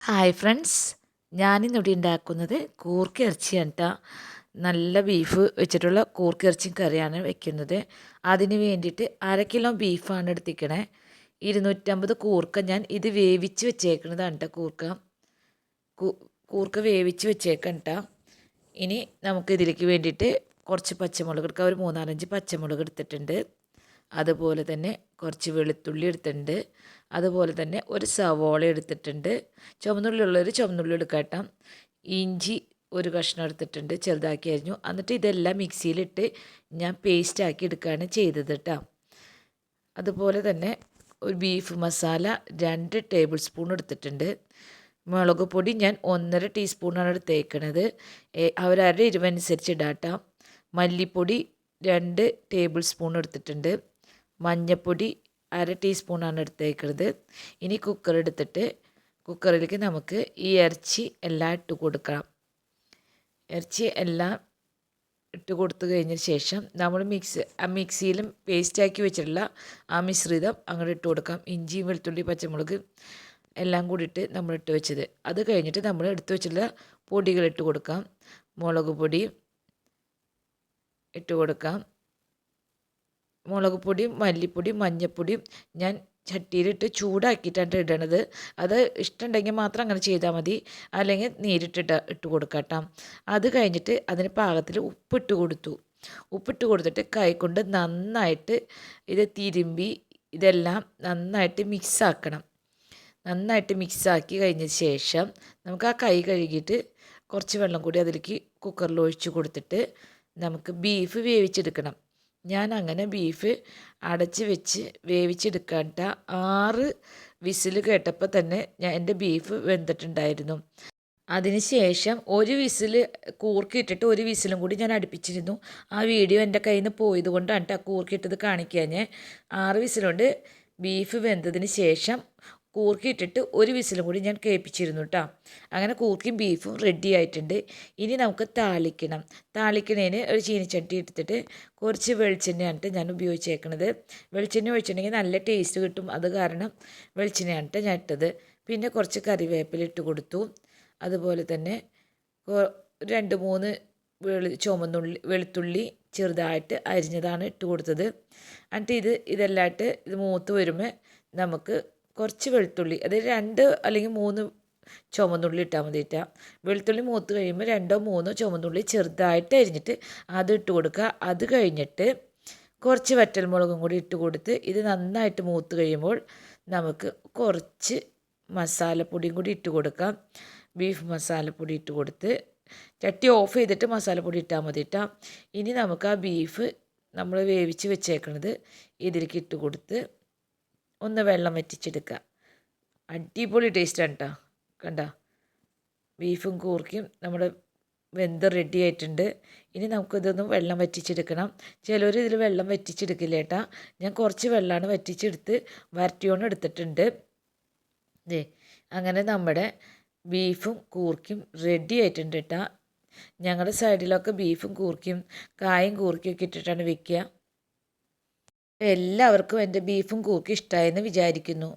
Hi friends, ഞാനിന്നിവിടെ ഉണ്ടാക്കുന്നത് കൂർക്ക ഇറച്ചിയാണ് കേട്ടോ. നല്ല ബീഫ് വെച്ചിട്ടുള്ള കൂർക്ക ഇറച്ചി കറിയാണ് വെക്കുന്നത്. അതിന് വേണ്ടിയിട്ട് 1/2 കിലോ ബീഫാണ് എടുത്തിരിക്കണേ. 250 കൂർക്ക ഞാൻ ഇത് വേവിച്ച് വെച്ചേക്കുന്നതാണ് കേട്ടോ. കൂർക്ക വേവിച്ച് വെച്ചേക്കണം കേട്ടോ. ഇനി നമുക്ക് ഇതിലേക്ക് വേണ്ടിയിട്ട് കുറച്ച് പച്ചമുളക് എടുക്കാം. ഒരു 3-4 പച്ചമുളക് എടുത്തിട്ടുണ്ട്. അതുപോലെ തന്നെ കുറച്ച് വെളുത്തുള്ളി എടുത്തിട്ടുണ്ട്. അതുപോലെ തന്നെ ഒരു സവോള എടുത്തിട്ടുണ്ട്. ചുവന്നുള്ളി ഉള്ളൊരു ചുവന്നുള്ളി എടുക്കട്ടോ. ഇഞ്ചി ഒരു കഷ്ണം എടുത്തിട്ടുണ്ട്, ചെറുതാക്കി അരിഞ്ഞു. എന്നിട്ട് ഇതെല്ലാം മിക്സിയിലിട്ട് ഞാൻ പേസ്റ്റാക്കി എടുക്കുകയാണ് ചെയ്തത് കേട്ടോ. അതുപോലെ തന്നെ ഒരു ബീഫ് മസാല 2 ടേബിൾ സ്പൂൺ എടുത്തിട്ടുണ്ട്. മുളക് പൊടി ഞാൻ 1.5 ടീസ്പൂണാണ് എടുത്തേക്കണത്. അവരവരുടെ എരിവനുസരിച്ച് ഇടാട്ടോ. മല്ലിപ്പൊടി 2 ടേബിൾ സ്പൂൺ എടുത്തിട്ടുണ്ട്. മഞ്ഞൾപ്പൊടി 1/2 ടീസ്പൂണാണ് എടുത്തേക്കുന്നത്. ഇനി കുക്കർ എടുത്തിട്ട് കുക്കറിലേക്ക് നമുക്ക് ഈ ഇറച്ചി എല്ലാം ഇട്ട് കൊടുക്കാം. ഇറച്ചി എല്ലാം ഇട്ട് കൊടുത്തു കഴിഞ്ഞ ശേഷം നമ്മൾ മിക്സിയിലും പേസ്റ്റാക്കി വെച്ചിട്ടുള്ള ആ മിശ്രിതം അങ്ങോട്ട് ഇട്ട് കൊടുക്കാം. ഇഞ്ചിയും വെളുത്തുള്ളി പച്ചമുളക് എല്ലാം കൂടിയിട്ട് നമ്മൾ ഇട്ട് വെച്ചത്. അത് കഴിഞ്ഞിട്ട് നമ്മൾ എടുത്തു വെച്ചിട്ടുള്ള പൊടികൾ ഇട്ട് കൊടുക്കാം. മുളക് പൊടി ഇട്ട് കൊടുക്കാം. മുളക് പൊടിയും മല്ലിപ്പൊടിയും മഞ്ഞൾപ്പൊടിയും ഞാൻ ചട്ടിയിലിട്ട് ചൂടാക്കിയിട്ടാണ് ഇടണത്. അത് ഇഷ്ടമുണ്ടെങ്കിൽ മാത്രം അങ്ങനെ ചെയ്താൽ മതി, അല്ലെങ്കിൽ ഇട്ട് കൊടുക്കാം. അത് കഴിഞ്ഞിട്ട് അതിന് പാകത്തിൽ ഉപ്പിട്ട് കൊടുത്തു. ഉപ്പിട്ട് കൊടുത്തിട്ട് കൈകൊണ്ട് നന്നായിട്ട് ഇത് തിരുമ്പി ഇതെല്ലാം നന്നായിട്ട് മിക്സാക്കണം. നന്നായിട്ട് മിക്സാക്കി കഴിഞ്ഞ ശേഷം നമുക്ക് ആ കൈ കഴുകിയിട്ട് കുറച്ച് വെള്ളം കൂടി അതിലേക്ക് കുക്കറിൽ ഒഴിച്ച് കൊടുത്തിട്ട് നമുക്ക് ബീഫ് വേവിച്ചെടുക്കണം. ഞാൻ അങ്ങനെ ബീഫ് അടച്ച് വെച്ച് വേവിച്ചെടുക്കാണ്ട 6 വിസിൽ കേട്ടപ്പോൾ തന്നെ എൻ്റെ ബീഫ് വെന്തിട്ടുണ്ടായിരുന്നു. അതിന് ശേഷം ഒരു വിസിൽ കൂർക്കിയിട്ടിട്ട് ഒരു വിസിലും കൂടി ഞാൻ അടുപ്പിച്ചിരുന്നു. ആ വീഡിയോ എൻ്റെ കയ്യിൽ നിന്ന് പോയത് കൊണ്ടാണ് കേട്ടോ കൂർക്കിയിട്ടത് കാണിക്കാൻ. 6 വിസിലുകൊണ്ട് ബീഫ് വെന്തതിന് ശേഷം കൂർക്കിയിട്ടിട്ട് ഒരു വിസിലും കൂടി ഞാൻ കേൾപ്പിച്ചിരുന്നു കേട്ടോ. അങ്ങനെ കൂർക്കയും ബീഫും റെഡി ആയിട്ടുണ്ട്. ഇനി നമുക്ക് താളിക്കണം. താളിക്കണേന് ഒരു ചീനിച്ചട്ടി എടുത്തിട്ട് കുറച്ച് വെളിച്ചെണ്ണയാണ് ഞാൻ ഉപയോഗിച്ചേക്കണത്. വെളിച്ചെണ്ണ ഒഴിച്ചിട്ടുണ്ടെങ്കിൽ നല്ല ടേസ്റ്റ് കിട്ടും. അത് കാരണം വെളിച്ചെണ്ണയാണ് ഞാൻ ഇട്ടത്. പിന്നെ കുറച്ച് കറിവേപ്പില ഇട്ട് കൊടുത്തു. അതുപോലെ തന്നെ 2-3 വെളുത്തുള്ളി ചെറുതായിട്ട് അരിഞ്ഞതാണ് ഇട്ട് കൊടുത്തത്. എന്നിട്ട് ഇതെല്ലാം ഇട്ട് ഇത് മൂത്ത് വരുമ്പോൾ നമുക്ക് കുറച്ച് വെളുത്തുള്ളി, അതായത് 2 അല്ലെങ്കിൽ 3 ചുവന്നുള്ളി ഇട്ടാൽ മതി കേട്ടോ. വെളുത്തുള്ളി മൂത്ത് കഴിയുമ്പോൾ 2-3 ചുവന്നുള്ളി ചെറുതായിട്ട് അരിഞ്ഞിട്ട് അത് ഇട്ട് കൊടുക്കുക. അത് കഴിഞ്ഞിട്ട് കുറച്ച് വറ്റൽമുളകും കൂടി ഇട്ട് കൊടുത്ത് ഇത് നന്നായിട്ട് മൂത്ത് കഴിയുമ്പോൾ നമുക്ക് കുറച്ച് മസാലപ്പൊടിയും കൂടി ഇട്ട് കൊടുക്കാം. ബീഫ് മസാലപ്പൊടി ഇട്ട് കൊടുത്ത് ചട്ടി ഓഫ് ചെയ്തിട്ട് മസാലപ്പൊടി ഇട്ടാൽ മതി കേട്ടോ. ഇനി നമുക്ക് ആ ബീഫ് നമ്മൾ വേവിച്ച് വെച്ചേക്കണത് ഇതിലേക്ക് ഇട്ട് കൊടുത്ത് ഒന്ന് വെള്ളം വറ്റിച്ചെടുക്കുക. അടിപൊളി ടേസ്റ്റാണ് കേട്ടോ. കണ്ട ബീഫും കൂർക്കയും നമ്മുടെ വെന്ത് റെഡി ആയിട്ടുണ്ട്. ഇനി നമുക്കിതൊന്ന് വെള്ളം വറ്റിച്ചെടുക്കണം. ചിലർ ഇതിൽ വെള്ളം വറ്റിച്ചെടുക്കില്ല കേട്ടോ. ഞാൻ കുറച്ച് വെള്ളമാണ് വറ്റിച്ചെടുത്ത് വരട്ടിയോണ്ട് എടുത്തിട്ടുണ്ട്. അങ്ങനെ നമ്മുടെ ബീഫും കൂർക്കയും റെഡി ആയിട്ടുണ്ട് കേട്ടോ. ഞങ്ങളുടെ സൈഡിലൊക്കെ ബീഫും കൂർക്കയും കായും കൂർക്കയും ഒക്കെ ഇട്ടിട്ടാണ് വെക്കുക. എല്ലാവർക്കും എൻ്റെ ബീഫും കൂർക്കയും ഇഷ്ടമായെന്ന് വിചാരിക്കുന്നു.